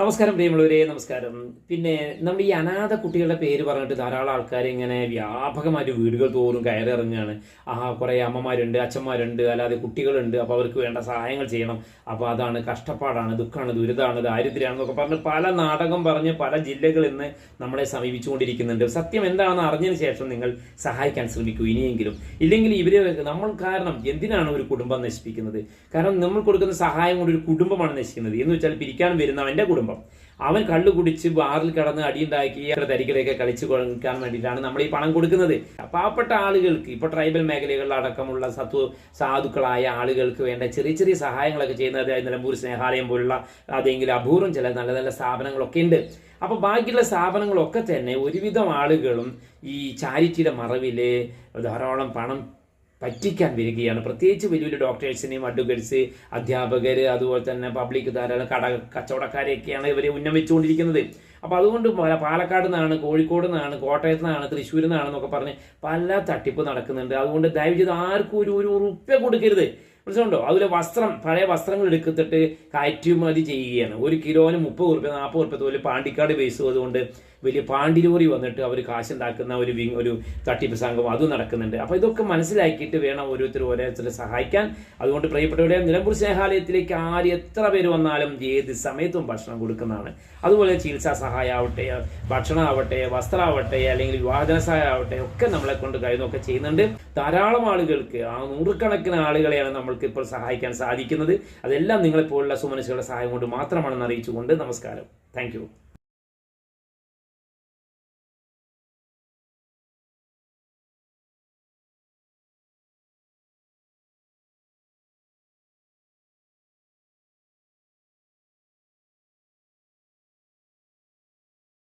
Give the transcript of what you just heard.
നമസ്കാരം പ്രിയമുള്ളവരെ, നമസ്കാരം. പിന്നെ നമ്മൾ ഈ അനാഥ കുട്ടികളുടെ പേര് പറഞ്ഞിട്ട് ധാരാളം ആൾക്കാർ ഇങ്ങനെ വ്യാപകമായിട്ട് വീടുകൾ തോറും കയറിറങ്ങുകയാണ്. കുറേ അമ്മമാരുണ്ട്, അച്ഛന്മാരുണ്ട്, അല്ലാതെ കുട്ടികളുണ്ട്, അപ്പോൾ അവർക്ക് വേണ്ട സഹായങ്ങൾ ചെയ്യണം. അപ്പോൾ അതാണ് കഷ്ടപ്പാടാണ്, ദുഃഖമാണ്, ദുരിതമാണ്, ദാരിദ്ര്യമാണെന്നൊക്കെ പറഞ്ഞ് പല നാടകം പറഞ്ഞ് പല ജില്ലകളിൽ നിന്ന് നമ്മളെ സമീപിച്ചുകൊണ്ടിരിക്കുന്നുണ്ട്. സത്യം എന്താണെന്ന് അറിഞ്ഞതിന് ശേഷം നിങ്ങൾ സഹായിക്കാൻ ശ്രമിക്കൂ ഇനിയെങ്കിലും. ഇല്ലെങ്കിൽ ഇവര് നമ്മൾ കാരണം എന്തിനാണ് ഒരു കുടുംബം നശിപ്പിക്കുന്നത്? കാരണം നമ്മൾ കൊടുക്കുന്ന സഹായം കൊണ്ട് ഒരു കുടുംബമാണ് നശിക്കുന്നത്. എന്ന് വെച്ചാൽ പിരിക്കാൻ വരുന്നവൻ്റെ കുടുംബം അവൻ കള്ളു കുടിച്ച് ബാറിൽ കടന്ന് അടിയുണ്ടാക്കി തരികിടയൊക്കെ കളിച്ചു കൊടുക്കാൻ വേണ്ടിയിട്ടാണ് നമ്മൾ ഈ പണം കൊടുക്കുന്നത്. പാവപ്പെട്ട ആളുകൾക്ക്, ഇപ്പോൾ ട്രൈബൽ മേഖലകളിൽ അടക്കമുള്ള സാധുക്കളായ ആളുകൾക്ക് വേണ്ട ചെറിയ ചെറിയ സഹായങ്ങളൊക്കെ ചെയ്യുന്നത് നിലമ്പൂർ സ്നേഹാലയം പോലുള്ള അതെങ്കിലും അപൂർവം ചില നല്ല നല്ല സ്ഥാപനങ്ങളൊക്കെ ഉണ്ട്. അപ്പോൾ ബാക്കിയുള്ള സ്ഥാപനങ്ങളൊക്കെ തന്നെ ഒരുവിധം ആളുകളും ഈ ചാരിറ്റിയുടെ മറവിൽ ധാരാളം പണം പറ്റിക്കാൻ വരികയാണ്. പ്രത്യേകിച്ച് വലിയ വലിയ ഡോക്ടേഴ്സിനെയും അഡ്വക്കേറ്റ്സ്, അധ്യാപകർ, അതുപോലെ തന്നെ പബ്ലിക് ധാരാളം കച്ചവടക്കാരെയൊക്കെയാണ് ഇവരെ ഉന്നമിച്ചുകൊണ്ടിരിക്കുന്നത്. അപ്പോൾ അതുകൊണ്ട് പാലക്കാട് നിന്നാണ്, കോഴിക്കോട് നിന്നാണ്, കോട്ടയത്ത് നിന്നാണ്, തൃശ്ശൂരിൽ നിന്നാണെന്നൊക്കെ പറഞ്ഞ് പല തട്ടിപ്പ് നടക്കുന്നുണ്ട്. അതുകൊണ്ട് ദയവ് ചെയ്ത് ആർക്കും ഒരു ഉറുപ്പ്യ കൊടുക്കരുത്, മനസ്സിലുണ്ടോ? അതുപോലെ വസ്ത്രം, പഴയ വസ്ത്രങ്ങൾ എടുത്തിട്ട് കയറ്റുമതി ചെയ്യുകയാണ്. 1 കിലോന് 30 ഉറുപ്പ്യ 40 ഉറുപ്പ്യ തോല് പാണ്ടിക്കാട് ബേസ് അതുകൊണ്ട് വലിയ പാണ്ടിലോറി വന്നിട്ട് അവർ കാശുണ്ടാക്കുന്ന ഒരു തട്ടിപ്പ് സംഘം അതും നടക്കുന്നുണ്ട്. അപ്പോൾ ഇതൊക്കെ മനസ്സിലാക്കിയിട്ട് വേണം ഓരോരുത്തരെ സഹായിക്കാൻ. അതുകൊണ്ട് പ്രിയപ്പെട്ടവരെ, നിലമ്പൂർ സ്നേഹാലയത്തിലേക്ക് എത്ര പേര് വന്നാലും ഏത് സമയത്തും ഭക്ഷണം കൊടുക്കുന്നതാണ്. അതുപോലെ ചികിത്സാ സഹായമാവട്ടെ, ഭക്ഷണമാവട്ടെ, വസ്ത്രമാവട്ടെ, അല്ലെങ്കിൽ വിവാഹന സഹായമാവട്ടെ ഒക്കെ നമ്മളെ കൊണ്ട് കഴിയുന്നൊക്കെ ചെയ്യുന്നുണ്ട്. ധാരാളം ആളുകൾക്ക്, നൂറുകണക്കിന് ആളുകളെയാണ് നമ്മൾക്ക് ഇപ്പോൾ സഹായിക്കാൻ സാധിക്കുന്നത്. അതെല്ലാം നിങ്ങളെപ്പോലുള്ള സുമനസ്സുകളുടെ സഹായം കൊണ്ട് മാത്രമാണെന്ന് അറിയിച്ചുകൊണ്ട് നമസ്കാരം. താങ്ക്